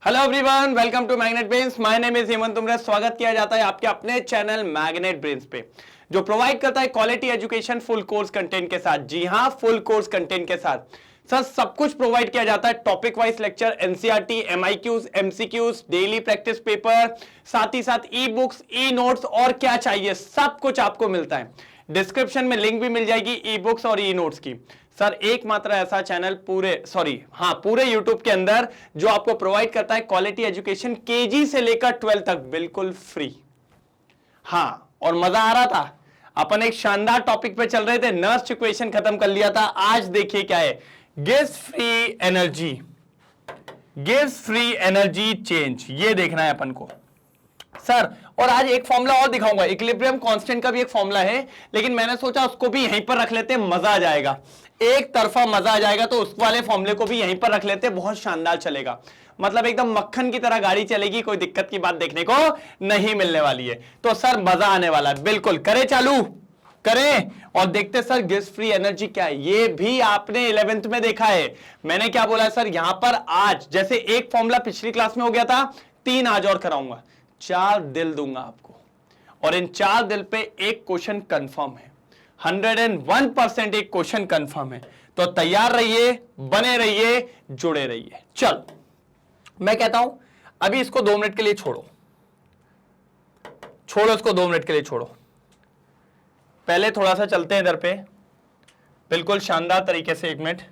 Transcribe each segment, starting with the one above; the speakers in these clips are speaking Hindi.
Hello everyone, welcome to magnet brains. My name is Hemant Tumra. स्वागत किया जाता है आपके अपने चैनल मैग्नेट ब्रेन्स पे, जो प्रोवाइड करता है quality education full course content के साथ। जी हां, फुल कोर्स कंटेंट के साथ सर सब कुछ प्रोवाइड किया जाता है। Topic wise lecture, NCERT, MIQs, MCQs, daily practice paper, साथ ही साथ ई बुक्स, ई नोट्स और क्या चाहिए सब कुछ आपको मिलता है। डिस्क्रिप्शन में लिंक भी मिल जाएगी ई बुक्स और ई नोट्स की। सर एकमात्र ऐसा चैनल पूरे यूट्यूब के अंदर जो आपको प्रोवाइड करता है क्वालिटी एजुकेशन केजी से लेकर 12 तक बिल्कुल फ्री। हां, और मजा आ रहा था। अपन एक शानदार टॉपिक पे चल रहे थे, नर्स इक्वेशन खत्म कर लिया था। आज देखिए क्या है, गिव्स फ्री एनर्जी चेंज, ये देखना है अपन को सर। और आज एक फॉर्मूला और दिखाऊंगा, इक्विलिब्रियम कांस्टेंट का भी एक फॉर्मूला है, लेकिन मैंने सोचा उसको भी यहीं पर रख लेते हैं, मजा आ जाएगा। एक तरफा मजा आ जाएगा तो उस वाले फॉर्मूले को भी यहीं पर रख लेते हैं, बहुत शानदार चलेगा। मतलब एकदम मक्खन की तरह गाड़ी चलेगी, कोई दिक्कत की बात देखने को नहीं मिलने वाली है। तो सर मजा आने वाला है, बिल्कुल करें, चालू करें और देखते सर गिव्स फ्री एनर्जी क्या है। ये भी आपने 11th में देखा है। मैंने क्या बोला है सर, यहां पर आज जैसे एक फॉर्मूला पिछली क्लास में हो गया था, 3 आज और कराऊंगा, 4 दिल दूंगा आपको, और इन 4 दिल पे एक क्वेश्चन कंफर्म है। 101% एक क्वेश्चन कंफर्म है। तो तैयार रहिए, बने रहिए, जुड़े रहिए। चल मैं कहता हूं अभी इसको 2 मिनट के लिए छोड़ो इसको 2 मिनट के लिए छोड़ो। पहले थोड़ा सा चलते हैं इधर पे, बिल्कुल शानदार तरीके से। 1 मिनट,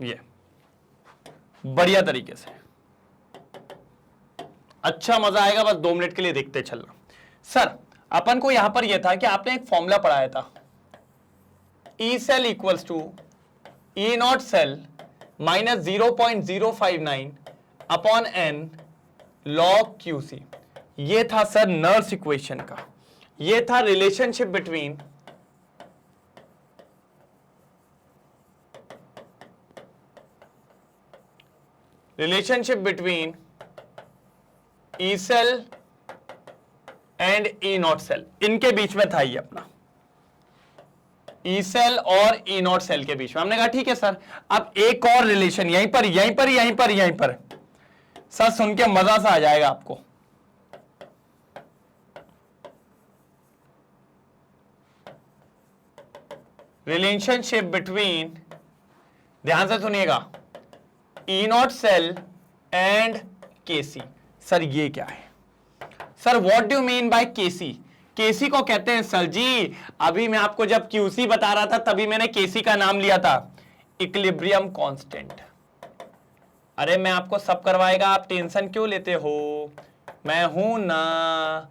ये बढ़िया तरीके से, अच्छा मजा आएगा। बस 2 मिनट के लिए देखते चलना। सर अपन को यहां पर यह था कि आपने एक फॉर्मूला पढ़ाया था, E cell equals to E not cell minus 0.059 upon N log QC. ये था सर नर्स इक्वेशन का, ये था relationship between E cell and E not cell. इनके बीच में था ये अपना, ई सेल और ई नॉट सेल के बीच में। हमने कहा ठीक है सर, अब एक और रिलेशन यहीं पर सर सुन के मजा सा आ जाएगा आपको। रिलेशनशिप बिटवीन, ध्यान से सुनिएगा, E not cell and KC. Sir ये क्या है sir, what do you mean by KC? KC को कहते हैं सर जी, अभी मैं आपको जब क्यूसी बता रहा था तभी मैंने केसी का नाम लिया था, इक्विलिब्रियम कांस्टेंट। अरे मैं आपको सब करवाएगा, आप टेंशन क्यों लेते हो, मैं हूं ना।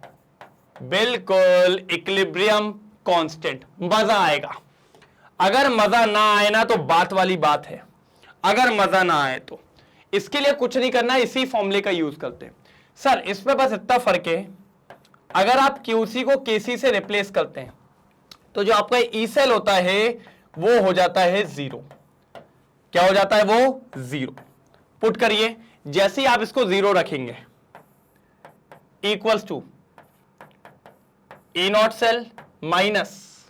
बिल्कुल इक्विलिब्रियम कांस्टेंट, मजा आएगा। अगर मजा ना आए ना तो बात वाली बात है, अगर मजा ना आए तो इसके लिए कुछ नहीं करना, इसी फॉर्मूले का यूज करते हैं। सर इसमें बस इतना फर्क है, अगर आप क्यूसी को केसी से रिप्लेस करते हैं तो जो आपका ई सेल होता है वो हो जाता है 0। क्या हो जाता है वो? 0। पुट करिए, जैसे ही आप इसको 0 रखेंगे, equals to E not cell minus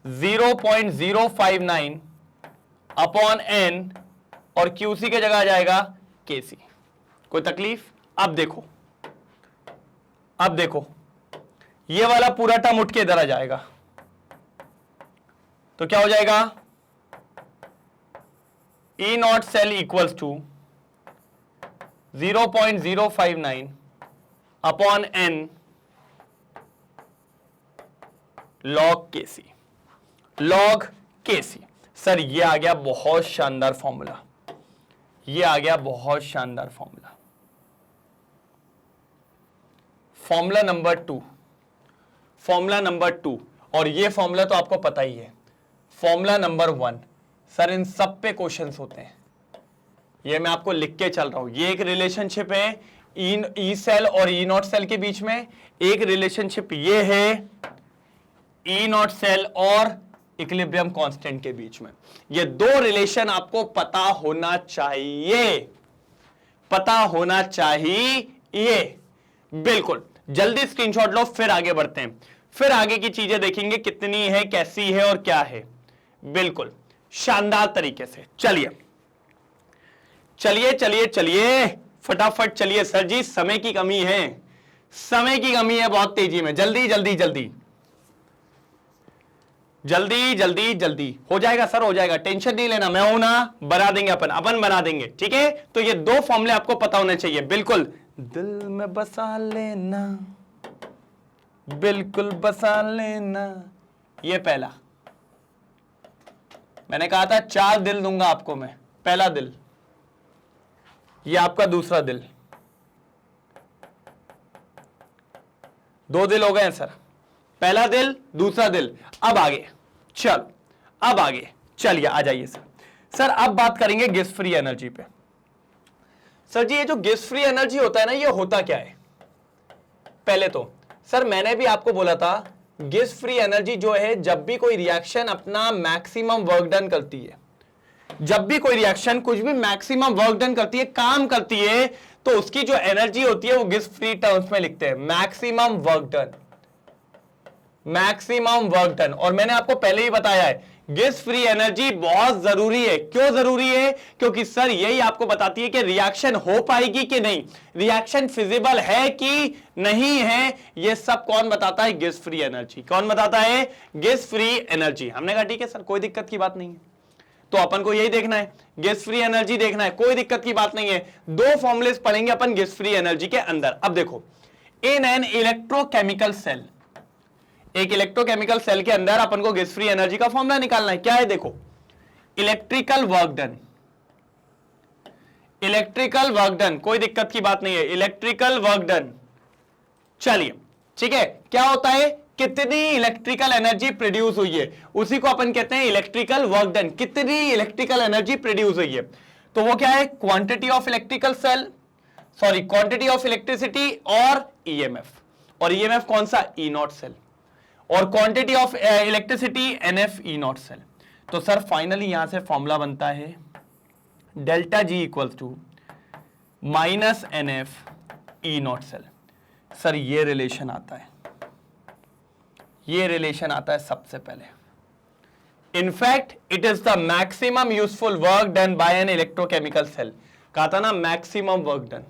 0.059 upon n, और क्यूसी के जगह आ जाएगा केसी। कोई तकलीफ? अब देखो ये वाला पूरा टर्म उठ के इधर आ जाएगा, तो क्या हो जाएगा? E not cell equals to 0.059 upon N log KC. Sir ये आ गया बहुत शानदार फॉर्मूला, फॉर्मूला नंबर 2। और ये फॉर्मूला तो आपको पता ही है। फॉर्मूला नंबर 1, सर इन सब पे क्वेश्चंस होते हैं, ये मैं आपको लिख के चल रहा हूं। ये एक रिलेशनशिप है ई सेल और ई नॉट सेल के बीच में, एक रिलेशनशिप ये है ई नॉट सेल और इक्विलिब्रियम कांस्टेंट के बीच में। ये 2 रिलेशन आपको पता होना चाहिए, बिल्कुल। जल्दी स्क्रीनशॉट लो, फिर आगे बढ़ते हैं। फिर आगे की चीजें देखेंगे कितनी है, कैसी है और क्या है। बिल्कुल शानदार तरीके से। चलिए चलिए चलिए चलिए फटाफट चलिए। सर जी समय की कमी है, समय की कमी है बहुत तेजी में। जल्दी जल्दी जल्दी जल्दी जल्दी जल्दी हो जाएगा सर, हो जाएगा, टेंशन नहीं लेना, मैं हूं ना, बना देंगे अपन बना देंगे। ठीक है, तो ये दो फॉर्मूले आपको पता होने चाहिए। बिल्कुल दिल में बसा लेना, बिल्कुल बसा लेना, ये पहला। मैंने कहा था 4 दिल दूंगा आपको मैं। पहला दिल, ये आपका दूसरा दिल। 2 दिल हो गए हैं सर, पहला दिल दूसरा दिल। अब आगे चलो, अब आगे चलिए, आ जाइए सर। सर अब बात करेंगे गैस फ्री एनर्जी पे। सर जी ये जो गैस फ्री एनर्जी होता है ना, ये होता क्या है? पहले तो सर मैंने भी आपको बोला था, गैस फ्री एनर्जी जो है, जब भी कोई रिएक्शन अपना मैक्सिमम वर्क डन करती है, जब भी कोई रिएक्शन कुछ भी मैक्सिमम वर्क डन करती है, काम करती है, तो उसकी जो एनर्जी होती है वो गैस फ्री टर्म्स में लिखते हैं, maximum work done, maximum work done. और मैंने आपको पहले ही बताया है, गैस फ्री एनर्जी बहुत जरूरी है। क्यों जरूरी है? क्योंकि सर यही आपको बताती है कि रिएक्शन हो पाएगी कि नहीं, रिएक्शन फिजिबल है कि नहीं है, ये सब कौन बताता है? Gas free energy. कौन बताता है? Gas free energy. हमने कहा ठीक है सर, कोई दिक्कत की बात नहीं है, तो अपन को यही देखना है, गैस फ्री एनर्जी देखना है, कोई दिक्कत की बात नहीं है। 2 फॉर्मूले पढ़ेंगे अपन गैस फ्री एनर्जी के अंदर। अब देखो, इन एन इलेक्ट्रोकेमिकल सेल, एक इलेक्ट्रोकेमिकल सेल के अंदर अपन को गैस फ्री एनर्जी का फॉर्मूला निकालना है। क्या है? देखो, electrical work done, electrical work done, कोई दिक्कत की बात नहीं है, इलेक्ट्रिकल वर्क डन। चलिए ठीक है, क्या होता है? कितनी इलेक्ट्रिकल एनर्जी प्रोड्यूस हुई है, उसी को अपन कहते हैं इलेक्ट्रिकल वर्क डन। कितनी इलेक्ट्रिकल एनर्जी प्रोड्यूस हुई है, तो वो क्या है? Quantity of electrical cell, sorry quantity of electricity और ईएमएफ। और ईएमएफ कौन सा? E not cell. और quantity of electricity NF E not cell. तो सर फाइनली यहां से फॉर्मूला बनता है delta G equals to minus NF E not cell. Sir ये रिलेशन आता है, ये रिलेशन आता है सबसे पहले। In fact it is the maximum useful work done by an electrochemical cell. कहा था ना, मैक्सिमम वर्क डन,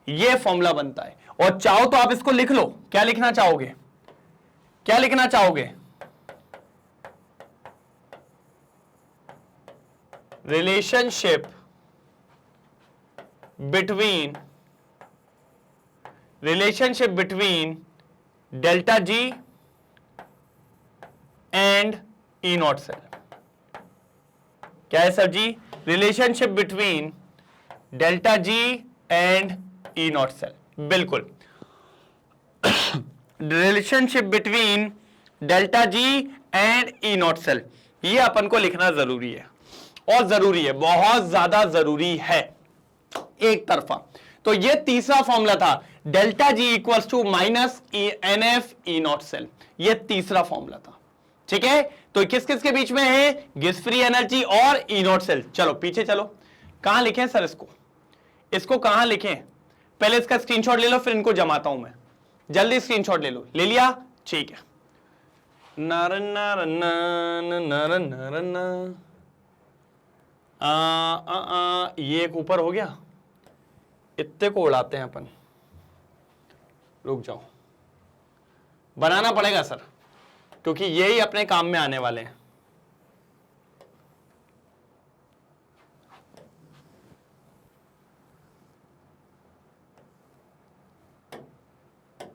ये फॉर्मूला बनता है। और चाहो तो आप इसको लिख लो। क्या लिखना चाहोगे? क्या लिखना चाहोगे? Relationship between delta G and E not cell. क्या है sir ji? Relationship between delta G and E not cell. बिल्कुल, relationship between delta G and E not cell, ये अपन को लिखना जरूरी है, और जरूरी है, बहुत ज्यादा जरूरी है, एक तरफा। तो ये तीसरा फॉर्मूला था, delta G equals to minus N F E not cell, ये तीसरा फॉर्मूला था। ठीक है, तो किस किस के बीच में है? गैस फ्री एनर्जी और ई नॉट सेल। चलो पीछे चलो, कहां लिखें सर इसको? इसको कहां लिखें? पहले इसका स्क्रीनशॉट ले लो, फिर इनको जमाता हूं मैं। जल्दी स्क्रीनशॉट ले लो। ले लिया? ठीक है। नर नर नर नर नर, ये एक ऊपर हो गया, इतने को उड़ाते हैं अपन। रुक जाओ, बनाना पड़ेगा सर, क्योंकि यही अपने काम में आने वाले हैं।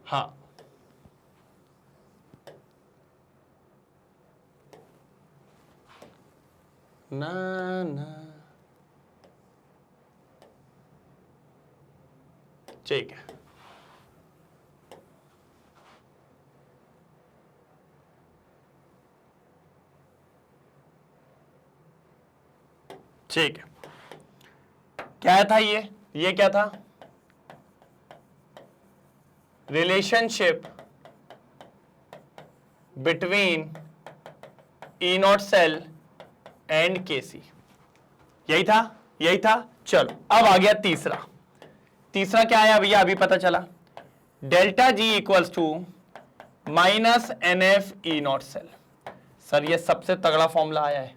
हाँ, ना ना, ठीक है। ठीक है, क्या था ये क्या था? Relationship between E not cell and KC, यही था, यही था। चलो अब आ गया तीसरा। तीसरा क्या आया भैया? अभी पता चला, delta G equals to minus NF E naught cell. Sir ये सबसे तगड़ा फॉर्मूला आया है,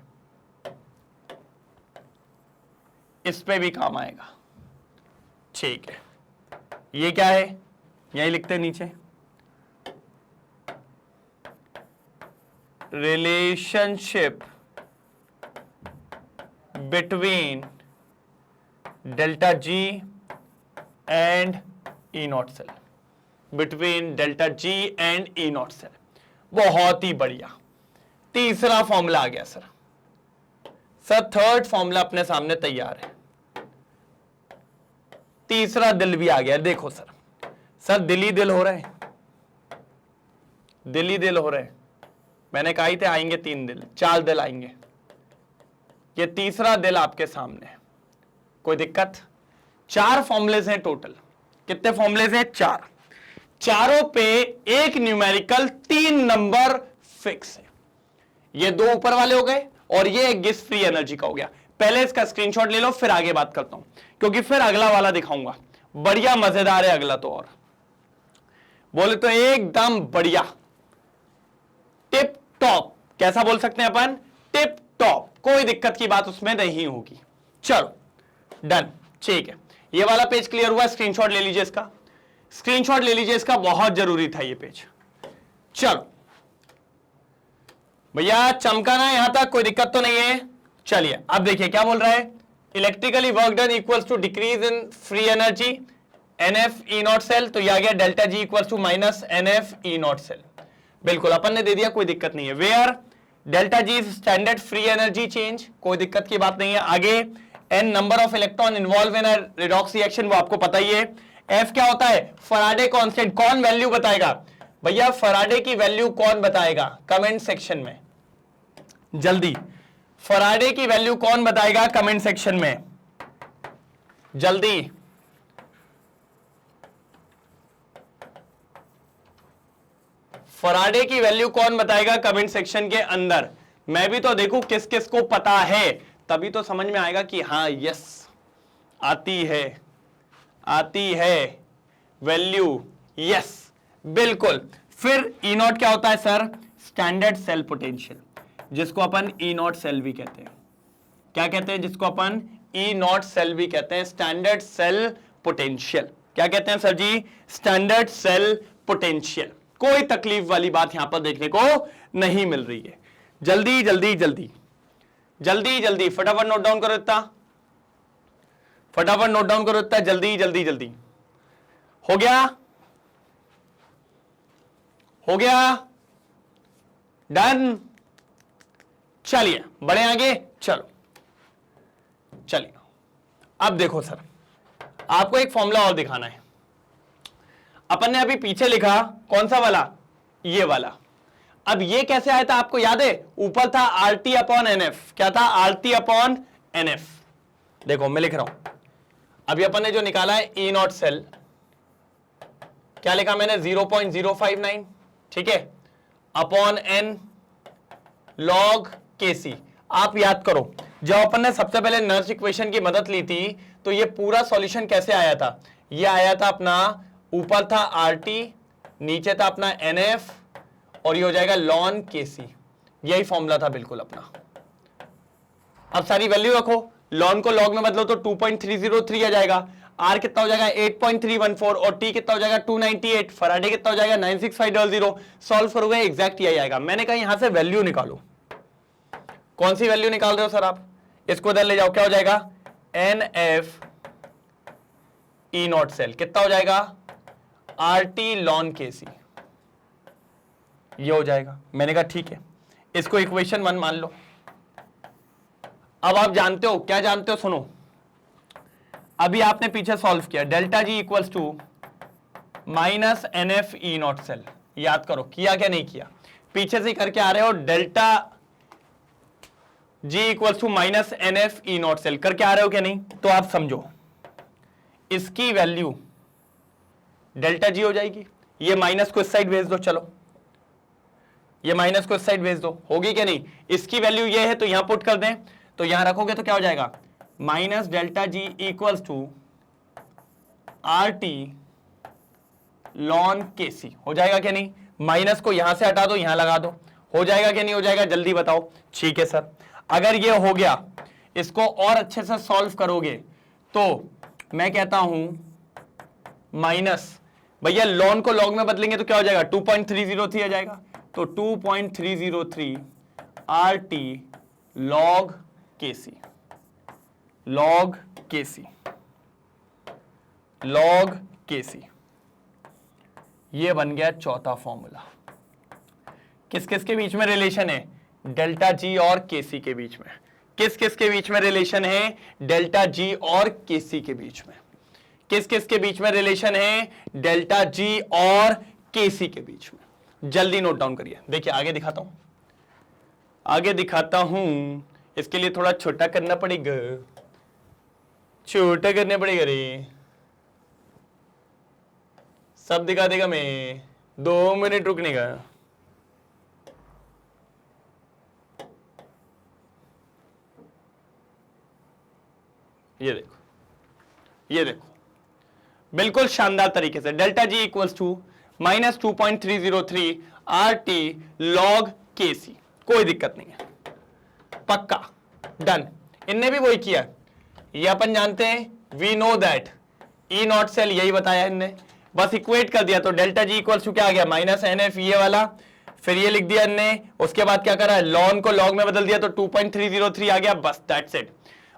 इस पे भी काम आएगा। ठीक है, ये क्या है, यही लिखते हैं नीचे, relationship between delta G and E not cell, between delta G and E not cell. बहुत ही बढ़िया, तीसरा फॉर्मूला आ गया सर। थर्ड फॉर्मूला अपने सामने तैयार है, तीसरा दिल भी आ गया। देखो सर दिल ही दिल हो रहे हैं, दिल ही दिल हो रहे हैं। मैंने कहा ही थे आएंगे 3 दिल, 4 दिल आएंगे। ये तीसरा दिल आपके सामने है, कोई दिक्कत? 4 फॉर्मुलेज हैं टोटल। कितने फॉर्मुलेज हैं? 4। चारों पे एक न्यूमेरिकल, 3 नंबर फिक्स है। ये 2 ऊपर वाले हो गए और ये एक गेस फ्री एनर्जी का हो गया। पहले इसका स्क्रीनशॉट ले लो, फिर आगे बात करता हूं, क्योंकि फिर अगला वाला दिखाऊंगा, बढ़िया मजेदार है अगला तो। और बोले तो एकदम बढ़िया, टिप टॉप। कैसा बोल सकते हैं अपन? टिप टॉप, कोई दिक्कत की बात उसमें नहीं होगी। चलो डन, ठीक है। ये वाला पेज क्लियर हुआ, स्क्रीनशॉट ले लीजिए इसका, स्क्रीनशॉट ले लीजिए इसका, बहुत जरूरी था ये पेज। चलो भैया चमका ना यहां तक, कोई दिक्कत तो नहीं है। चलिए अब देखिए क्या बोल रहा है, electrically work done equals to decrease in free energy NF E naught cell. तो ये आ गया delta G equals to minus NF E naught cell. बिल्कुल अपन ने दे दिया, कोई दिक्कत नहीं है। Where delta G is standard free energy change, कोई दिक्कत की बात नहीं है। आगे n number of electron involve in a redox reaction, वो आपको पता ही है। F क्या होता है? Faraday constant. कौन वैल्यू बताएगा भैया? फैराडे की वैल्यू कौन बताएगा? कमेंट सेक्शन में जल्दी। फैराडे की वैल्यू कौन बताएगा? कमेंट सेक्शन में जल्दी। फैराडे की वैल्यू कौन बताएगा? कमेंट सेक्शन के अंदर। मैं भी तो देखूं किस किस को पता है, तभी तो समझ में आएगा कि हाँ यस आती है वैल्यू। यस बिल्कुल। फिर ई नॉट क्या होता है सर? स्टैंडर्ड सेल पोटेंशियल, जिसको अपन ई नॉट सेल भी कहते हैं। क्या कहते हैं? जिसको अपन ई नॉट सेल भी कहते हैं, स्टैंडर्ड सेल पोटेंशियल। क्या कहते हैं sir ji? Standard cell potential. कोई तकलीफ वाली बात यहां पर देखने को नहीं मिल रही है। जल्दी जल्दी जल्दी जल्दी जल्दी फटाफट नोट डाउन करो इतना, फटाफट नोट डाउन करो इतना, जल्दी जल्दी जल्दी। हो गया? हो गया? डन। चलिए बढ़े आगे। चलो चलिए अब देखो सर, आपको एक फॉर्मूला और दिखाना है। अपन ने अभी पीछे लिखा कौन सा वाला? ये वाला। अब ये कैसे आया था आपको याद है? ऊपर था RT अपॉन NF। क्या था? RT upon NF। देखो मैं लिख रहा हूं, अभी अपन ने जो निकाला है E नॉट सेल, क्या लिखा मैंने? 0.059, ठीक है, अपॉन N log KC। आप याद करो, जब अपन ने सबसे पहले नर्स इक्वेशन की मदद ली थी, तो ये पूरा सॉल्यूशन कैसे आया था? ये आया था अपना, ऊपर था RT, नीचे था अपना NF, और ये हो जाएगा ln KC। यही फॉर्मूला था बिल्कुल अपना। अब सारी वैल्यू रखो, ln को log में बदलो तो 2.303 आ जाएगा। R कितना हो जाएगा? 8.314, और T कितना हो जाएगा? 298। फैराडे कितना हो जाएगा? 96500। सॉल्व करोगे एग्जैक्ट यही आएगा। मैंने कहा यहां से वैल्यू निकालो। कौन सी वैल्यू निकाल रहे हो सर आप? इसको इधर ले जाओ, क्या हो जाएगा? NF E नॉट सेल कितना हो जाएगा? RT ln KC। ये हो जाएगा। मैंने कहा ठीक है, इसको इक्वेशन 1 मान लो। अब आप जानते हो, क्या जानते हो? सुनो, अभी आपने पीछे सॉल्व किया, delta G equals to minus NF E naught cell. याद करो किया क्या नहीं किया? पीछे से करके आ रहे हो, delta G equals to minus NF E naught cell करके आ रहे हो क्या नहीं? तो आप समझो, इसकी वैल्यू डेल्टा G हो जाएगी। ये माइनस को इस साइड भेज दो, चलो ये माइनस को इस साइड भेज दो, होगी क्या नहीं? इसकी वैल्यू ये है तो यहां पुट कर दें, तो यहां रखोगे तो क्या हो जाएगा? Minus delta G equals to RT ln KC हो जाएगा क्या नहीं? माइनस को यहां से हटा दो, यहां लगा दो, हो जाएगा कि नहीं हो जाएगा, जल्दी बताओ। ठीक है सर, अगर ये हो गया, इसको और अच्छे से सॉल्व करोगे तो मैं कहता हूं माइनस, भैया लॉन को लॉग में बदलेंगे तो क्या हो जाएगा, 2.303 आ जाएगा। तो 2.303 RT log KC, log KC, log KC, ये बन गया चौथा फॉर्मूला। किस किस के बीच में रिलेशन है, डेल्टा जी और केसी के बीच में। किस किस के बीच में रिलेशन है, डेल्टा जी और केसी के बीच में। किस किस के बीच में रिलेशन है, डेल्टा जी और केसी के बीच में। जल्दी नोट डाउन करिए। देखिए आगे दिखाता हूं, आगे दिखाता हूं। इसके लिए थोड़ा छोटा करना पड़ेगा, छोटा करना पड़ेगा रे, सब दिखा देगा मैं, 2 मिनट रुकने का। ये देखो, ये देखो, बिल्कुल शानदार तरीके से delta G equals to -2.303 RT log KC, कोई दिक्कत नहीं है, पक्का डन। इनने भी वही किया, ये अपन जानते हैं, we know that E naught cell, यही बताया इनने, बस इक्वेट कर दिया। तो डेल्टा जी इक्वल्स टू क्या आ गया, -NF, ये वाला, फिर ये लिख दिया इनने, उसके बाद क्या करा, लॉन को लॉग में बदल दिया तो 2.303 आ गया, बस that's it.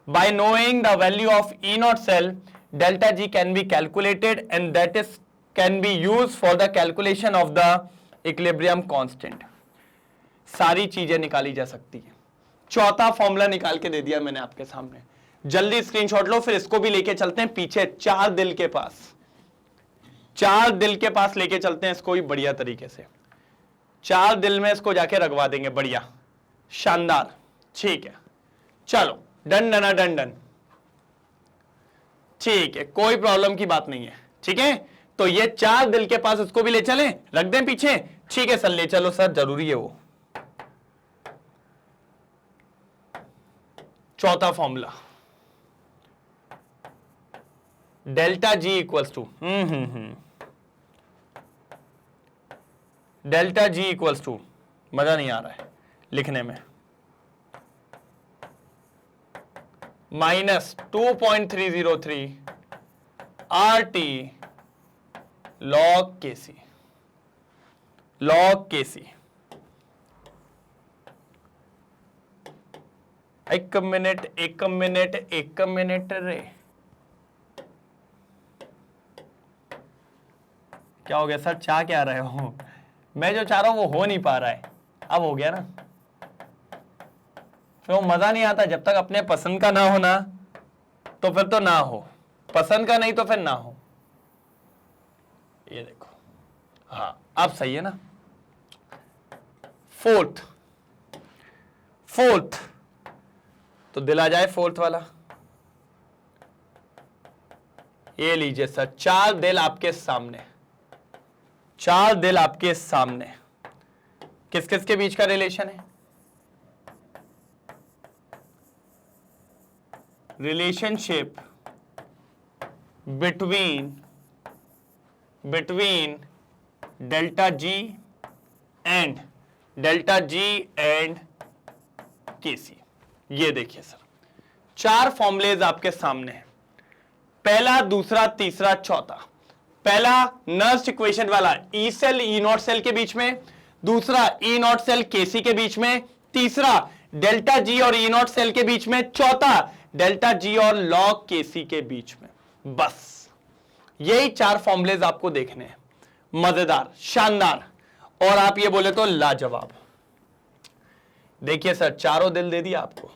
By knowing the value of E naught cell, delta G can be calculated and that is can be used for the calculation of the equilibrium constant. सारी चीजें निकाली जा सकती है। चौथा फॉर्मूला निकाल के दे दिया मैंने आपके सामने, जल्दी स्क्रीनशॉट लो, फिर इसको भी लेके चलते हैं पीछे 4 दिल के पास। 4 दिल के पास लेके चलते हैं इसको भी बढ़िया तरीके से। 4 दिल में इसको जाके रखवा देंगे, बढ़िया शानदार। ठीक है, चलो डन डना डन डन, ठीक है, कोई प्रॉब्लम की बात नहीं है। ठीक है, तो ये 4 दिल के पास इसको भी ले चलें, रख दें पीछे। ठीक है सर, ले चलो सर, जरूरी है वो। चौथा formula, delta G equals to delta G equals to, मजा नहीं आ रहा है लिखने में, -2.303 RT log KC, log KC। एक मिनट एक मिनट एक मिनट रे, क्या हो गया सर, चाह क्या रहे हो, मैं जो चाह रहा हूं वो हो नहीं पा रहा है, अब हो गया ना। फिर वो मजा नहीं आता जब तक अपने पसंद का ना हो ना, तो फिर तो ना हो, पसंद का नहीं तो फिर ना हो। ये देखो, हाँ अब सही है ना। फोर्थ तो दिल आ जाए फोर्थ वाला, ये लीजिए सर, 4 दिल आपके सामने, 4 दिल आपके सामने। किस किस के बीच का रिलेशन है, relationship between delta G and KC। ये देखिए सर, 4 फॉर्मूलेज आपके सामने हैं, पहला, दूसरा, तीसरा, चौथा। पहला नर्स्ट इक्वेशन वाला E cell E naught cell के बीच में, दूसरा E नॉट सेल KC के बीच में, तीसरा डेल्टा G और E नॉट सेल के बीच में, चौथा डेल्टा जी और लॉग केसी के बीच में। बस यही 4 फॉर्मूलेज आपको देखने हैं, मजेदार, शानदार, और आप ये बोले तो लाजवाब। देखिए सर, चारों दिल दे दिया आपको,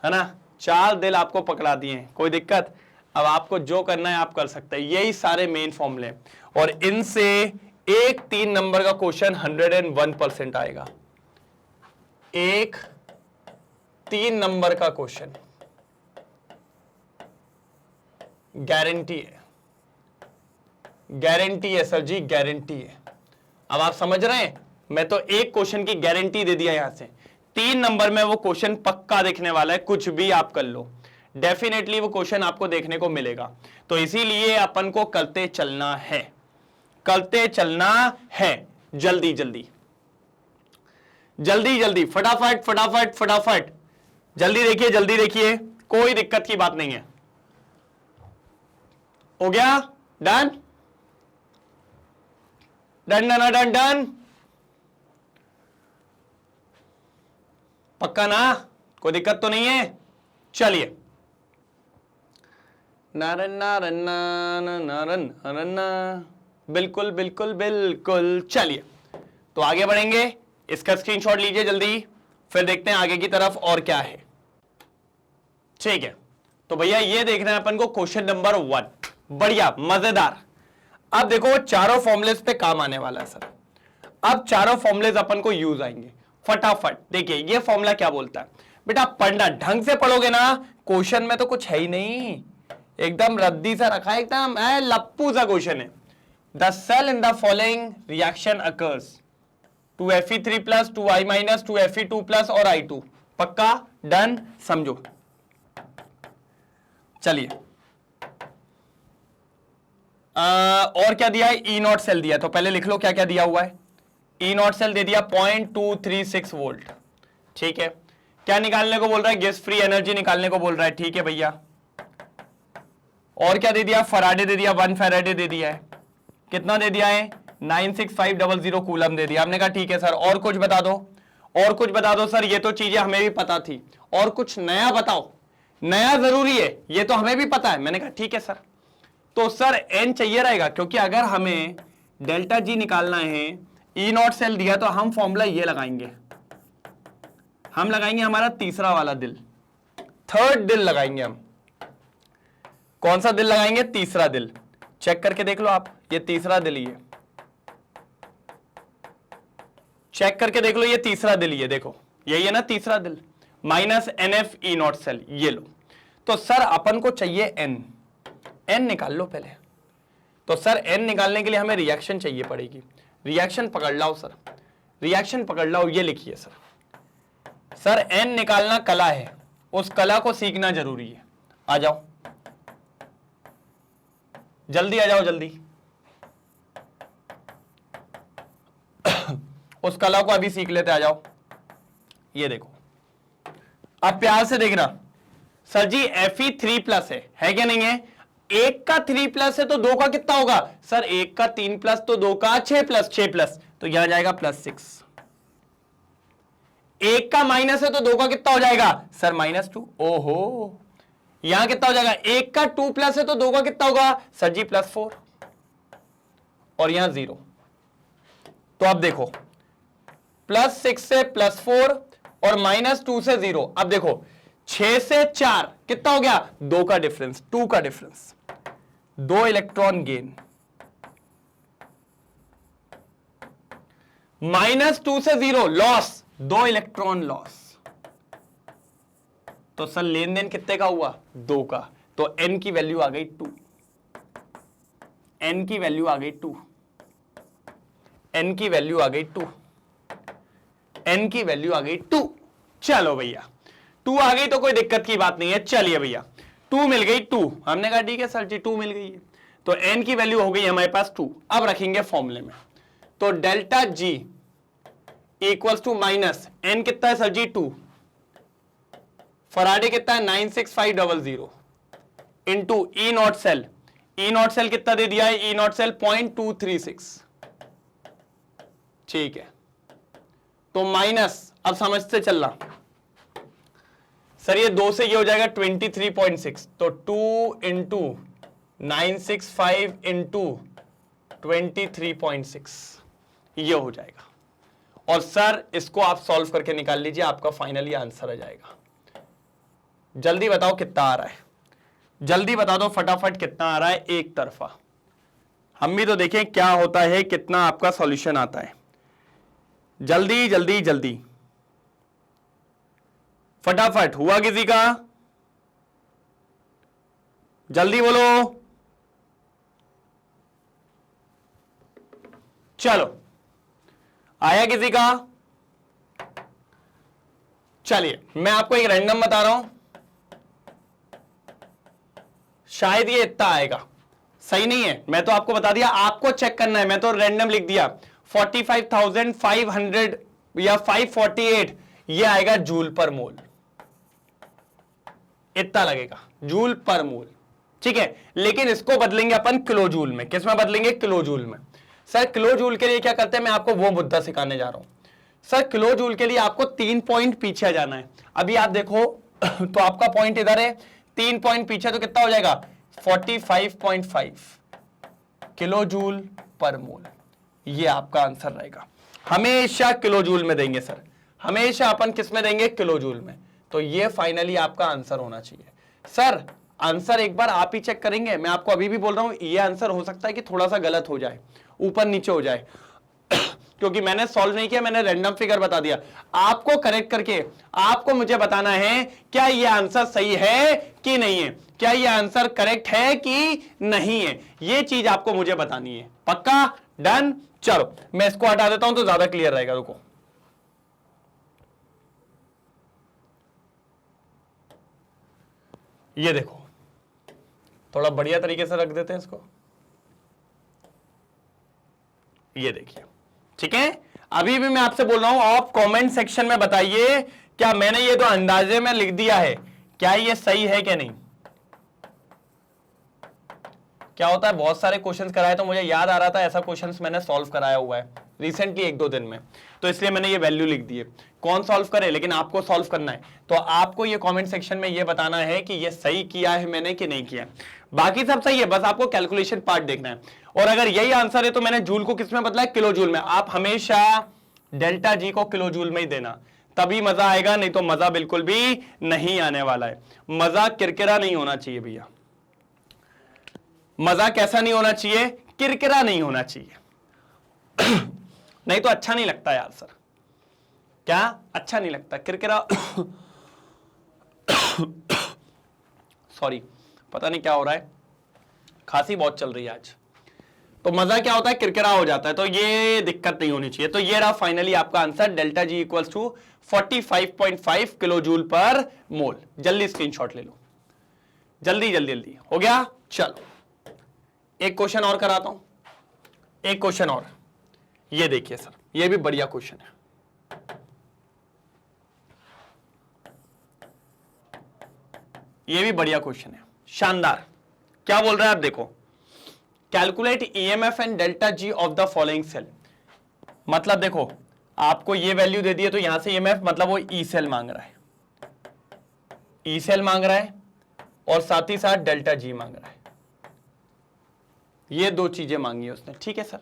है ना, 4 दिल आपको पकड़ा दिए, कोई दिक्कत। अब आपको जो करना है आप कर सकते हैं, यही सारे मेन फॉर्मूले, और इनसे एक 3 नंबर का क्वेश्चन 101% आएगा। एक 3 नंबर का क्वेश्चन गारंटी है, गारंटी है सर जी, गारंटी है। अब आप समझ रहे हैं, मैं तो एक क्वेश्चन की गारंटी दे दिया यहां से, 3 नंबर में वो क्वेश्चन पक्का देखने वाला है, कुछ भी आप कर लो, डेफिनेटली वो क्वेश्चन आपको देखने को मिलेगा। तो इसीलिए अपन को करते चलना है, करते चलना है, जल्दी जल्दी जल्दी जल्दी, फटाफट फटाफट फटाफट, जल्दी देखिए जल्दी देखिए, कोई दिक्कत की बात नहीं है। हो गया? डन डन डन डन डन, पक्का ना? कोई दिक्कत तो नहीं है? चलिए, नारन नारन नारन नारन नारन, बिल्कुल बिल्कुल बिल्कुल। चलिए, तो आगे बढ़ेंगे, इसका स्क्रीनशॉट लीजिए जल्दी, फिर देखते हैं आगे की तरफ और क्या है। ठीक है, तो भैया ये देखना है अपन को क्वेश्चन नंबर 1, बढ़िया मजेदार। अब देखो चारों फॉर्मुलेस पे काम आने वाला है सर। अब चारों फॉर्मुलेस अपन को यूज आएंगे, फटाफट देखिए ये फॉर्मूला क्या बोलता है। बेटा पढ़ना ढंग से पढ़ोगे ना, क्वेश्चन में तो कुछ है ही नहीं, एकदम रद्दी सा रखा है, एकदम लप्पू सा क्वेश्चन है। The cell in the following reaction occurs 2Fe3+, 2I-, 2Fe2+ और I2। पक्का? डन? समझो। चलिए, और क्या दिया है? E0 सेल दिया है, तो पहले लिख लो क्या क्या दिया हुआ है। E0 सेल दे दिया 0.236 वोल्ट। ठीक है, क्या निकालने को बोल रहा है? गैस फ्री एनर्जी निकालने को बोल रहा है। ठीक है भैया, और क्या दे दिया? फराडे दे दिया, 1 फैराडे दे दिया है। कितना दे दिया है? 96500 कूलम दे दिया। हमने कहा ठीक है सर, और कुछ बता दो, और कुछ बता दो सर, ये तो चीजें हमें भी पता थी, और कुछ नया बताओ, नया जरूरी है, ये तो हमें भी पता है। मैंने कहा ठीक है सर, तो सर एन चाहिए रहेगा, क्योंकि अगर हमें डेल्टा जी निकालना है, E0 सेल दिया, तो हम फॉर्मूला ये लगाएंगे, हम लगाएंगे हमारा तीसरा वाला दिल, थर्ड दिल लगाएंगे हम। कौन सा दिल लगाएंगे? तीसरा दिल। चेक करके देख लो आप, ये तीसरा दिल ही है, चेक करके देख लो, ये तीसरा दिल ही है, देखो यही है ना तीसरा दिल, -NF E0 सेल, ये लो। तो सर अपन को चाहिए एन, एन निकाल लो पहले। तो सर एन निकालने के लिए हमें रिएक्शन चाहिए पड़ेगी। रिएक्शन पकड़ लाओ सर, रिएक्शन पकड़ लाओ, ये लिखिए सर। सर एन निकालना कला है, उस कला को सीखना जरूरी है। आ जाओ जल्दी, आ जाओ जल्दी, उस कला को अभी सीख लेते, आ जाओ। ये देखो, अब प्यार से देखना सर जी, Fe3+ है क्या नहीं है? एक का 3+ है तो दो का कितना होगा? सर एक का 3+, तो दो का 6+, तो यहां जाएगा +6। एक का माइनस है तो दो का कितना हो जाएगा? सर -2। ओहो, यहां कितना हो जाएगा? एक का 2+ है तो दो का कितना होगा? सर जी +4, और यहां 0। तो अब देखो, +6 से +4 और -2 से 0। अब देखो 6 से 4 कितना हो गया? 2 का डिफरेंस, 2 का डिफरेंस, 2 इलेक्ट्रॉन गेन। -2 से 0 लॉस, 2 इलेक्ट्रॉन लॉस। तो सर लेन देन कितने का हुआ? 2 का। तो n की वैल्यू आ गई 2, n की वैल्यू आ गई 2, n की वैल्यू आ गई 2, n की वैल्यू आ गई 2। चलो भैया 2 आ गई तो कोई दिक्कत की बात नहीं है। चलिए भैया 2 मिल गई, 2। हमने कहा ठीक है सर जी 2 मिल गई है, तो n की वैल्यू हो गई हमारे पास 2। अब रखेंगे फॉर्मूले में, तो delta G equals to minus n कितना है सर जी? 2। फराडे कितना है? 96500 into E0 cell. E0 cell कितना दे दिया है? E0 cell 0.236। ठीक है, तो माइनस, अब समझते चलना सर, ये 2 से ये हो जाएगा 23.6, तो 2 इंटू 965 इंटू 23.6 ये हो जाएगा। और सर इसको आप सॉल्व करके निकाल लीजिए, आपका फाइनली आंसर आ जाएगा। जल्दी बताओ कितना आ रहा है, जल्दी बता दो फटाफट कितना आ रहा है एक तरफा। हम भी तो देखें क्या होता है, कितना आपका सॉल्यूशन आता है। जल्दी जल्दी जल्दी फटाफट, हुआ किसी का? जल्दी बोलो। चलो, आया किसी का? चलिए मैं आपको एक रैंडम बता रहा हूं, शायद ये इतना आएगा। सही नहीं है, मैं तो आपको बता दिया, आपको चेक करना है, मैं तो रैंडम लिख दिया 45,500 या 548, ये आएगा जूल पर मोल, इतना लगेगा जूल पर मोल, ठीक है। लेकिन इसको बदलेंगे अपन किलो जूल में। किस में बदलेंगे? किलो जूल में। सर किलो जूल के लिए क्या करते हैं, मैं आपको वो मुद्दा सिखाने जा रहा हूं। सर किलो जूल के लिए आपको 3 पॉइंट पीछे जाना है। अभी आप देखो तो आपका पॉइंट इधर है, 3 पॉइंट पीछे, तो कितना हो जाएगा 45.5 किलो जूल पर मोल। ये आपका आंसर रहेगा। हमेशा किलो जूल में देंगे सर, हमेशा अपन किस में देंगे? किलो जूल में। तो ये फाइनली आपका आंसर होना चाहिए। सर आंसर एक बार आप ही चेक करेंगे, मैं आपको अभी भी बोल रहा हूं ये आंसर हो सकता है कि थोड़ा सा गलत हो जाए, ऊपर नीचे हो जाए क्योंकि मैंने सॉल्व नहीं किया, मैंने रैंडम फिगर बता दिया। आपको करेक्ट करके आपको मुझे बताना है क्या ये आंसर सही है कि नहीं है, क्या ये आंसर करेक्ट है कि नहीं है, ये चीज आपको मुझे बतानी है। पक्का? डन। चलो मैं इसको हटा देता हूं तो ज्यादा क्लियर रहेगा। रुको, ये देखो, थोड़ा बढ़िया तरीके से रख देते हैं इसको। ये देखिए, ठीक है। अभी भी मैं आपसे बोल रहा हूं, आप कमेंट सेक्शन में बताइए क्या मैंने ये तो अंदाजे में लिख दिया है, क्या ये सही है कि नहीं। क्या होता है, बहुत सारे क्वेश्चंस कराए तो मुझे याद आ रहा था ऐसा क्वेश्चंस मैंने सॉल्व कराया हुआ है रिसेंटली 1-2 दिन में, तो इसलिए मैंने ये वैल्यू लिख दी है। कौन सॉल्व करे, लेकिन आपको सॉल्व करना है, तो आपको ये कमेंट सेक्शन में ये बताना है कि ये सही किया है मैंने कि नहीं किया। बाकी सब सही है, बस आपको कैलकुलेशन पार्ट देखना है। और अगर यही आंसर है तो मैंने जूल को किस में बदला है? किलो जूल में। आप हमेशा डेल्टा जी को किलो जूल में ही देना, तभी मजा आएगा, नहीं तो मजा बिल्कुल भी नहीं आने वाला है। मजा किरकिरा नहीं होना चाहिए भैया। मजा कैसा नहीं होना चाहिए? किरकिरा नहीं होना चाहिए नहीं तो अच्छा नहीं लगता यार सर। क्या अच्छा नहीं लगता? किरकिरा सॉरी, पता नहीं क्या हो रहा है, खांसी बहुत चल रही है आज। तो मजा क्या होता है? किरकिरा हो जाता है, तो ये दिक्कत नहीं होनी चाहिए। तो ये रहा फाइनली आपका answer, delta G equals to 45.5 kilo joule per mole. जल्दी स्क्रीनशॉट ले लो, जल्दी जल्दी जल्दी। हो गया? चलो एक क्वेश्चन और कराता हूं, एक क्वेश्चन और। ये देखिए सर, ये भी बढ़िया क्वेश्चन है। ये भी बढ़िया क्वेश्चन है, शानदार। क्या बोल रहा है आप देखो, calculate EMF and delta G of the following cell. मतलब देखो, आपको ये वैल्यू दे दी है, तो यहां से ईएमएफ मतलब वो ई सेल मांग रहा है, ई सेल मांग रहा है, और साथ ही साथ डेल्टा जी मांग रहा है। ये दो चीजें मांगी है उसने, ठीक है सर।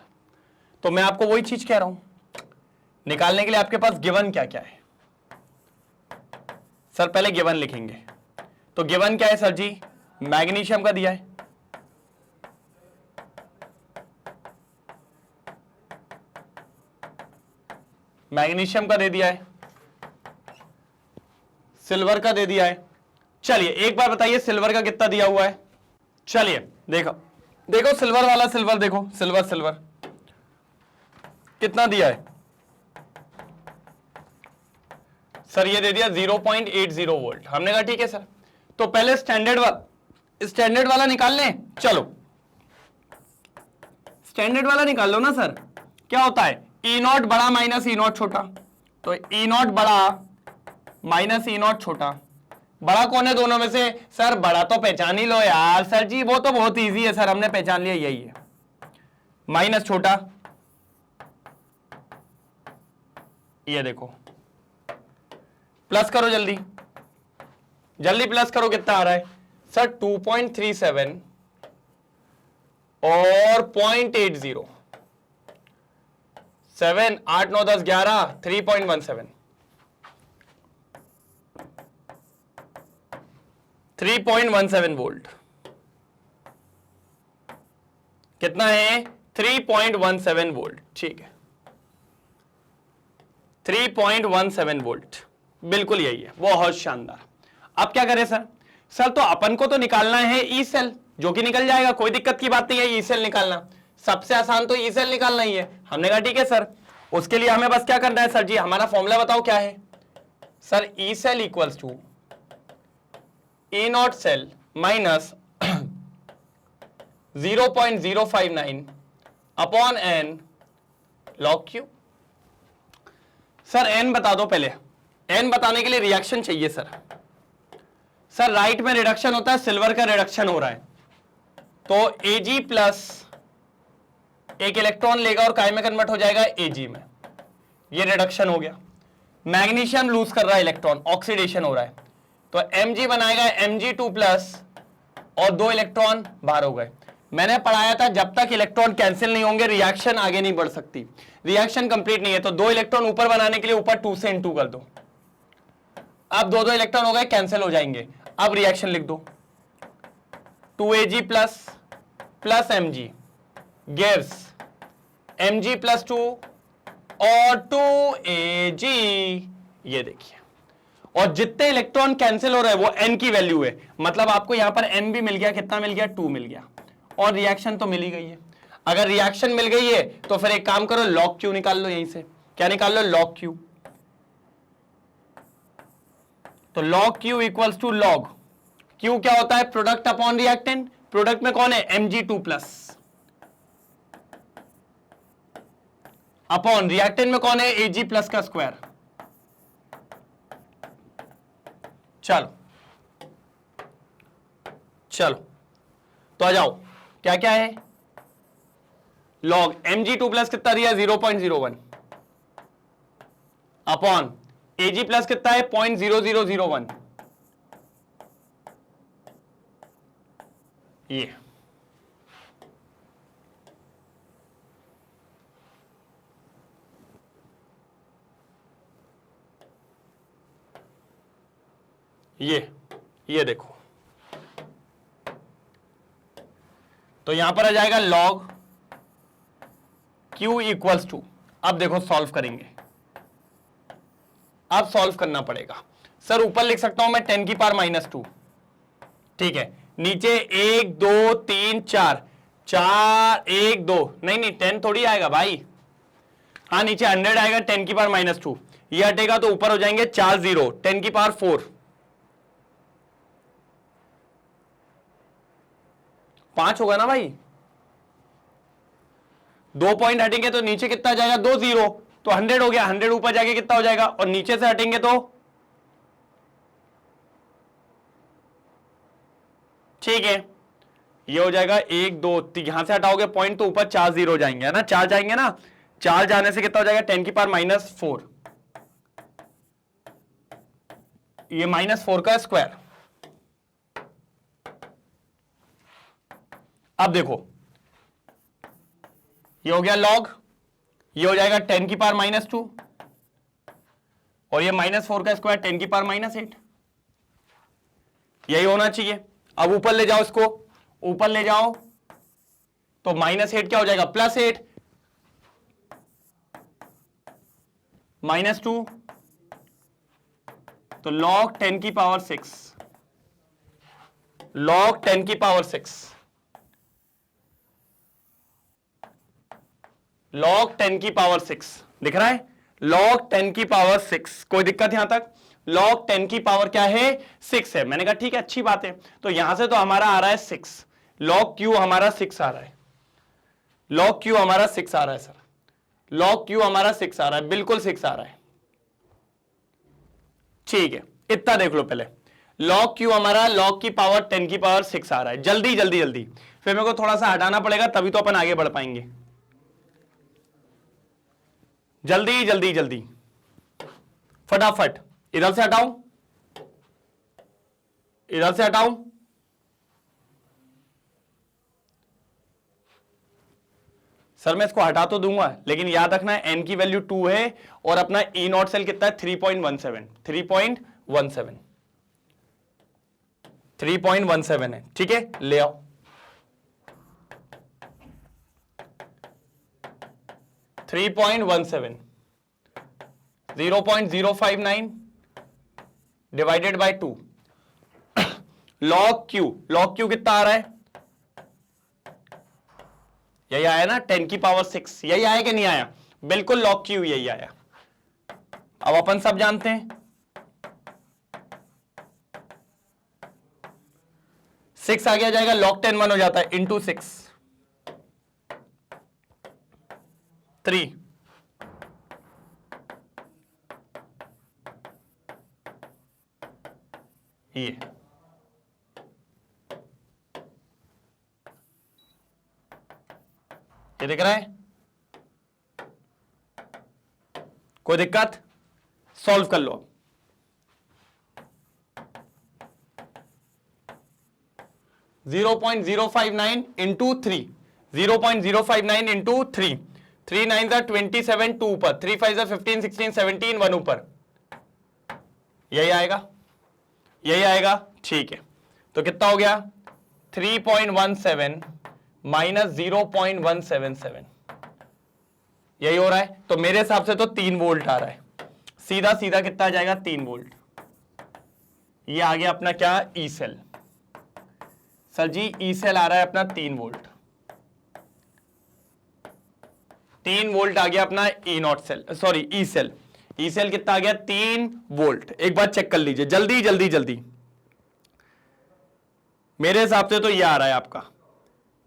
तो मैं आपको वही चीज कह रहा हूं, निकालने के लिए आपके पास गिवन क्या क्या है। सर पहले गिवन लिखेंगे, तो गिवन क्या है सर जी? मैग्नीशियम का दिया है, मैग्नीशियम का दे दिया है, सिल्वर का दे दिया है। चलिए एक बार बताइए सिल्वर का कितना दिया हुआ है। चलिए देखो देखो, सिल्वर वाला सिल्वर देखो, सिल्वर सिल्वर कितना दिया है सर? ये दे दिया 0.80 वोल्ट। हमने कहा ठीक है सर, तो पहले स्टैंडर्ड वाला निकाल लें। चलो स्टैंडर्ड वाला निकाल लो ना सर। क्या होता है? ई नॉट बड़ा माइनस ई नॉट छोटा, तो ई नॉट बड़ा माइनस ई नॉट छोटा। बड़ा कौन है दोनों में से? सर बड़ा तो पहचान ही लो यार। सर जी वो तो बहुत इजी है सर, हमने पहचान लिया, यही है। माइनस छोटा, ये देखो, प्लस करो जल्दी जल्दी, प्लस करो, कितना आ रहा है सर? 2.37 और 0.80, 7 8 9 10 11 3.17, 3.17 वोल्ट। कितना है? 3.17 वोल्ट, ठीक है, 3.17 वोल्ट, बिल्कुल यही है। बहुत शानदार। अब क्या करें सर? सर तो अपन को तो निकालना है ई सेल, जो कि निकल जाएगा, कोई दिक्कत की बात नहीं है। ई सेल निकालना सबसे आसान तो ई सेल निकालना ही है। हमने कहा ठीक है सर, उसके लिए हमें बस क्या करना है सर जी? हमारा फॉर्मूला बताओ क्या है sir? E cell equals to E not cell minus 0.059 upon n log q। Sir n बता दो पहले, n बताने के लिए रिएक्शन चाहिए सर। सर राइट में रिडक्शन होता है, सिल्वर का रिडक्शन हो रहा है, तो Ag प्लस एक इलेक्ट्रॉन लेगा और काय में कन्वर्ट हो जाएगा Ag में, ये रिडक्शन हो गया। मैग्नीशियम लूज कर रहा है इलेक्ट्रॉन, ऑक्सीडेशन हो रहा है, तो Mg बनाएगा Mg2 प्लस और 2 इलेक्ट्रॉन बाहर हो गए। मैंने पढ़ाया था जब तक इलेक्ट्रॉन कैंसिल नहीं होंगे रिएक्शन आगे नहीं बढ़ सकती, रिएक्शन कंप्लीट नहीं है, तो 2 इलेक्ट्रॉन ऊपर बनाने के लिए ऊपर 2 से इनटू कर दो। अब 2 इलेक्ट्रॉन हो गए, कैंसिल हो जाएंगे। अब रिएक्शन लिख दो, 2Ag plus plus Mg gives Mg plus 2 और 2Ag, ये देखिए। और जितने इलेक्ट्रॉन कैंसिल हो रहे हैं वो n की वैल्यू है, मतलब आपको यहां पर n भी मिल गया, कितना मिल गया, 2 मिल गया, और रिएक्शन तो मिल ही गई है। अगर रिएक्शन मिल गई है तो फिर एक काम करो, log q निकाल लो, यहीं से क्या निकाल लो, log q। तो log q equals to log q क्या होता है, प्रोडक्ट अपॉन रिएक्टेंट। प्रोडक्ट में कौन है, Mg2 प्लस, अपॉन रिएक्टेंट में कौन है, Ag प्लस का स्क्वायर। चलो चलो तो आ जाओ, क्या क्या है, log Mg2 प्लस कितना दिया, 0.01 अपॉन Ag प्लस कितना है, 0.0001, ये ये देखो, तो यहां पर आ जाएगा log q इक्वल्स टू, अब देखो सॉल्व करेंगे, अब सॉल्व करना पड़ेगा। सर ऊपर लिख सकता हूं मैं 10 की पावर -2, ठीक है, नीचे 1 2 3 4 4 1 2, नहीं 10 थोड़ी आएगा भाई, हाँ नीचे 100 आएगा, 10 की पावर -2, ये हटेगा तो ऊपर हो जाएंगे 4 0, 10 की पावर 4, 5 होगा ना भाई, 2 पॉइंट हटेंगे तो नीचे कितना आ जाएगा, 2 0, तो 100 हो गया, 100 ऊपर जाके कितना हो जाएगा, और नीचे से हटेंगे तो ठीक है, ये हो जाएगा 1 2 3, यहां से हटाओगे पॉइंट तो ऊपर 4 0 जाएंगे, है ना, 4 जाएंगे ना, 4 जाने से कितना हो जाएगा, 10 की पावर -4, ये -4 का स्क्वायर। अब देखो ये हो गया log, ये हो जाएगा 10 की पावर -2, और ये -4 का स्क्वायर 10 की पावर -8, यही होना चाहिए। अब ऊपर ले जाओ इसको, ऊपर ले जाओ तो -8 क्या हो जाएगा, +8, -2, तो log 10 की पावर 6, log 10 की पावर 6, log 10 की पावर 6 दिख रहा है, log 10 की पावर 6, कोई दिक्कत यहां तक, log 10 की पावर क्या है, 6 है। मैंने कहा ठीक है, अच्छी बात है, तो यहां से तो हमारा आ रहा है 6, log q हमारा 6 आ रहा है, log q हमारा 6 आ रहा है सर, log q हमारा 6 आ रहा है, बिल्कुल 6 आ रहा है, ठीक है, इतना देख लो पहले, log q हमारा log की पावर 10 की पावर 6 आ रहा है, जल्दी जल्दी जल्दी, फिर मेरे को थोड़ा सा हटाना पड़ेगा तभी तो अपन आगे बढ़ पाएंगे, जल्दी जल्दी जल्दी फटाफट, इधर से हटाऊं, इधर से हटाऊं, सर मैं इसको हटा तो दूंगा, लेकिन याद रखना है n की वैल्यू 2 है और अपना E नॉट सेल कितना है, 3.17 है, ठीक है, ले आओ, 3.17, 0.059 डिवाइडेड बाय 2, log q कितना आ रहा है, यही आया ना, 10 की पावर 6, यही आया कि नहीं आया, बिल्कुल log q यही आया। अब अपन सब जानते हैं 6 आ गया, जाएगा log 10 1 हो जाता है, इंटू 6, 3, ये दिख रहा है? कोई दिक्कत? सॉल्व कर लो। जीरो 0.059 इंटू 3, 0.059 इंटू 3, 3 9 27, 2 ऊपर, 3 5 15 16 17, 1 ऊपर, यही आएगा, यही आएगा। ठीक है, तो कितना हो गया? 3.17 माइनस 0.177, यही हो रहा है। तो मेरे हिसाब से तो 3 वोल्ट आ रहा है, सीधा सीधा कितना आ जाएगा? 3 वोल्ट। ये आ गया अपना क्या? E cell. Sir ji E cell आ रहा है अपना 3 वोल्ट, 3 वोल्ट आ गया अपना E not cell, sorry E cell. E cell कितना आ गया? 3 वोल्ट। एक बार चेक कर लीजिए जल्दी जल्दी जल्दी। मेरे हिसाब से तो ये आ रहा है आपका,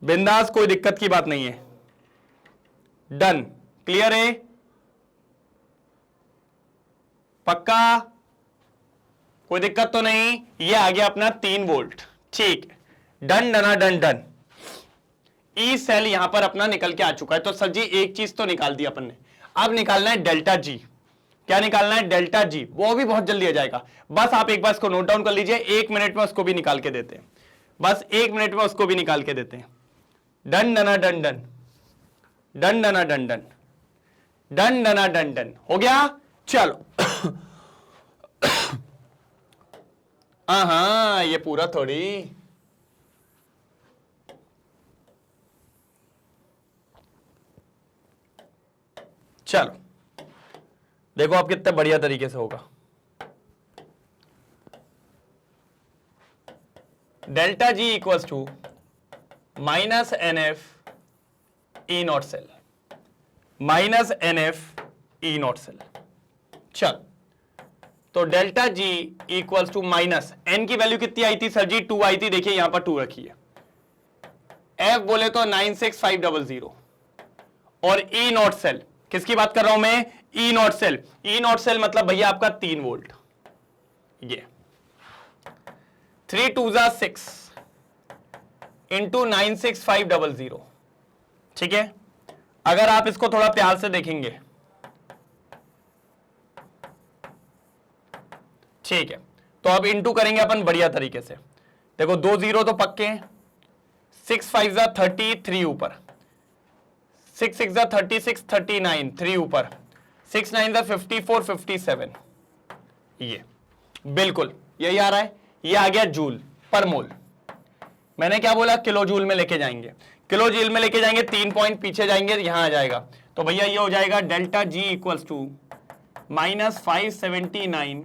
बिंदास, कोई दिक्कत की बात नहीं है। डन, क्लियर है? पक्का? कोई दिक्कत तो नहीं? ये आ गया अपना 3 वोल्ट। ठीक, डन डना डन डन। ई सेल यहां पर अपना निकल के आ चुका है। तो सर जी एक चीज तो निकाल दी अपन ने, अब निकालना है डेल्टा जी। क्या निकालना है? डेल्टा जी। वो भी बहुत जल्दी आ जाएगा, बस आप एक बार इसको नोट डाउन कर लीजिए, 1 मिनट में उसको भी निकाल के देते हैं, बस 1 मिनट में उसको भी निकाल के देते हैं। डन डना डन डन, डन डना डन डन, डन डना डन डन। हो गया? चलो हाँ, ये पूरा थोड़ी। चलो देखो आप कितने बढ़िया तरीके से होगा। Delta G equals to minus N F E not cell, minus N F E not cell. चल, तो delta G equals to minus n की वैल्यू कितनी आई थी सर जी? 2 आई थी, देखिए यहां पर 2 रखी है। एफ बोले तो 96500 और ई नॉट सेल, किसकी बात कर रहा हूं मैं? E not cell. E not cell मतलब भैया आपका 3 वोल्ट। ये 3 2 6 इंटू 96500। ठीक है, अगर आप इसको थोड़ा प्यार से देखेंगे, ठीक है, तो अब इंटू करेंगे अपन बढ़िया तरीके से। देखो 2 0 तो पक्के हैं, 6 5 33 ऊपर, 6 6 36 39 3 ऊपर, 6 9 54 57, ये बिल्कुल यही आ रहा है। ये आ गया जूल पर मोल। मैंने क्या बोला? किलो जूल में लेके जाएंगे, किलो जूल में लेके जाएंगे, 3 पॉइंट पीछे जाएंगे, यहां आ जाएगा। तो भैया ये हो जाएगा delta G equals to minus 579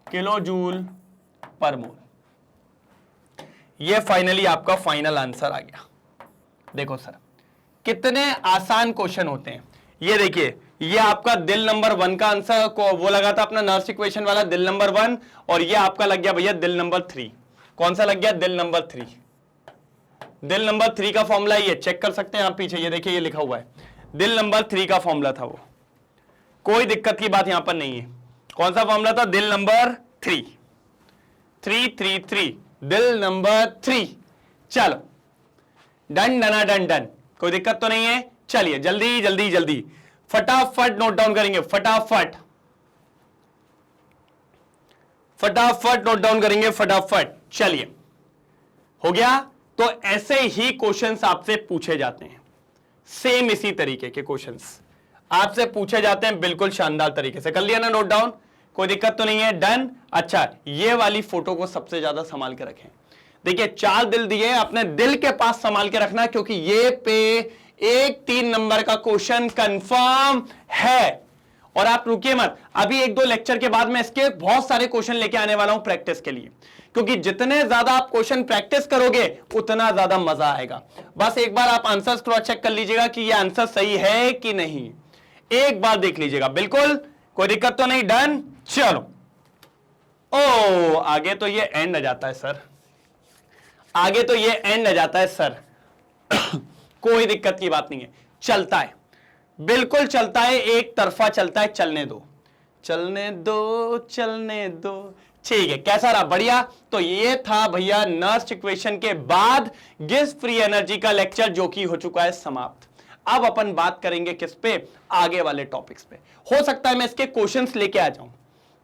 kilo joule per mole. ये फाइनली आपका फाइनल आंसर आ गया। देखो सर कितने आसान क्वेश्चन होते हैं। ये देखिए, ये आपका दिल नंबर 1 का आंसर को वो लगा था अपना नर्स इक्वेशन वाला, दिल नंबर 1, और ये आपका लग गया भैया दिल नंबर 3। कौन सा लग गया? दिल नंबर 3। दिल नंबर 3 का फॉर्मूला ये चेक कर सकते हैं आप पीछे, ये देखिए ये लिखा हुआ है, दिल नंबर 3 का फॉर्मूला था वो। कोई दिक्कत की बात यहां पर नहीं है। कौन सा फॉर्मूला था? दिल नंबर 3, 333, दिल नंबर 3। चलो डन डना डन डन, कोई दिक्कत तो नहीं है। चलिए जल्दी जल्दी जल्दी फटाफट नोट डाउन करेंगे, फटाफट फटाफट नोट डाउन करेंगे, फटाफट। चलिए हो गया। तो ऐसे ही क्वेश्चंस आपसे पूछे जाते हैं, सेम इसी तरीके के क्वेश्चंस आपसे पूछे जाते हैं, बिल्कुल शानदार तरीके से। कर लिया ना नोट डाउन? कोई दिक्कत तो नहीं है? डन। अच्छा, ये वाली फोटो को सबसे ज्यादा संभाल के रखें। देखिए 4 दिल दिए, अपने दिल के पास संभाल के रखना, क्योंकि ये पे एक 3 नंबर का क्वेश्चन कंफर्म है। और आप रुकिए मत, अभी 1-2 लेक्चर के बाद मैं इसके बहुत सारे क्वेश्चन लेके आने वाला हूं प्रैक्टिस के लिए, क्योंकि जितने ज्यादा आप क्वेश्चन प्रैक्टिस करोगे उतना ज्यादा मजा आएगा। बस एक बार आप आंसर्स क्रॉस चेक कर लीजिएगा कि ये आंसर सही है कि नहीं, एक बार देख लीजिएगा, बिल्कुल कोई दिक्कत तो नहीं। डन। चलो, ओ आगे तो ये एंड आ जाता है सर, आगे तो ये एंड आ जाता है सर कोई दिक्कत की बात नहीं है, चलता है। बिल्कुल चलता है, एक तरफा चलता है, चलने दो चलने दो चलने दो। ठीक है, कैसा रहा? बढ़िया। तो ये था भैया नर्स इक्वेशन के बाद गिब्स फ्री एनर्जी का लेक्चर, जो कि हो चुका है समाप्त। अब अपन बात करेंगे किस पे? आगे वाले टॉपिक्स पे। हो सकता है मैं इसके क्वेश्चंस लेके आ जाऊं,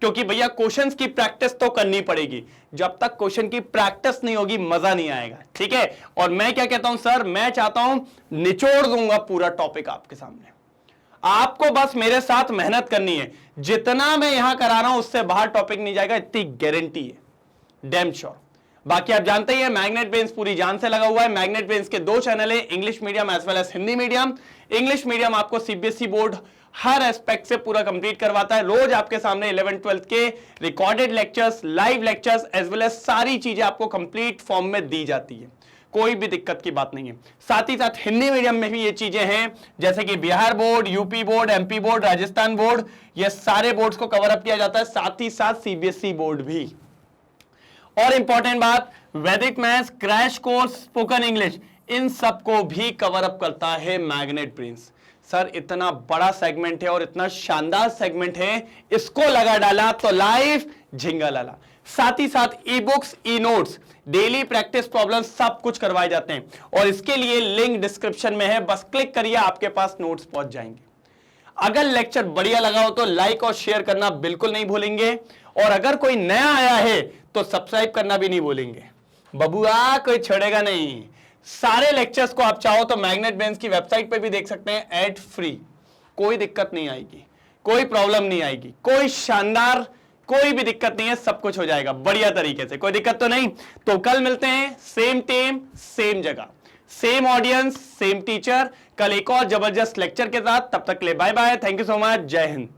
क्योंकि भैया क्वेश्चंस की प्रैक्टिस तो करनी पड़ेगी। जब तक क्वेश्चन की प्रैक्टिस नहीं होगी मजा नहीं आएगा, ठीक है? और मैं क्या कहता हूं सर, मैं चाहता हूं निचोड़ दूंगा पूरा टॉपिक आपके सामने। आपको बस मेरे साथ मेहनत करनी है। जितना मैं यहां करा रहा हूं उससे बाहर टॉपिक नहीं जाएगा, इतनी गारंटी है, डैम श्योर। बाकी आप जानते ही हैं मैग्नेट ब्रेन्स पूरी जान से लगा हुआ है। मैग्नेट ब्रेन्स के 2 चैनल है, English medium as well as Hindi medium. English medium आपको सीबीएसई बोर्ड हर एस्पेक्ट से पूरा कंप्लीट करवाता है। रोज आपके सामने 11th 12th के recorded lectures, live lectures as well as सारी चीजें आपको कंप्लीट फॉर्म में दी जाती है, कोई भी दिक्कत की बात नहीं है। साथ ही साथ हिंदी मीडियम में भी ये चीजें हैं, जैसे कि Bihar board, UP board, MP board, Rajasthan board, ये सारे बोर्ड्स को कवर अप किया जाता है, साथ ही साथ सीबीएसई बोर्ड भी। और इंपॉर्टेंट बात, Vedic maths, crash course, spoken English, इन सबको भी कवर अप करता है मैग्नेट ब्रेन्स। सर इतना बड़ा सेगमेंट है और इतना शानदार सेगमेंट है, इसको लगा डाला तो लाइफ झिंगा लाला। साथ ही साथ e books, e notes, daily practice problem सब कुछ करवाए जाते हैं, और इसके लिए लिंक डिस्क्रिप्शन में है, बस क्लिक करिए आपके पास नोट्स पहुंच जाएंगे। अगर लेक्चर बढ़िया लगा हो तो लाइक और शेयर करना बिल्कुल नहीं भूलेंगे, और अगर कोई नया आया है तो सब्सक्राइब करना भी नहीं भूलेंगे। बबुआ कोई छोड़ेगा नहीं। सारे लेक्चर्स को आप चाहो तो मैग्नेट ब्रेन्स की वेबसाइट पे भी देख सकते हैं, एड फ्री, कोई दिक्कत नहीं आएगी, कोई प्रॉब्लम नहीं आएगी, कोई शानदार कोई भी दिक्कत नहीं है, सब कुछ हो जाएगा बढ़िया तरीके से, कोई दिक्कत तो नहीं। तो कल मिलते हैं सेम टाइम सेम जगह, सेम ऑडियंस सेम टीचर, कल एक और जबरदस्त लेक्चर के साथ। तब तक के लिए bye bye, thank you so much, जय हिंद।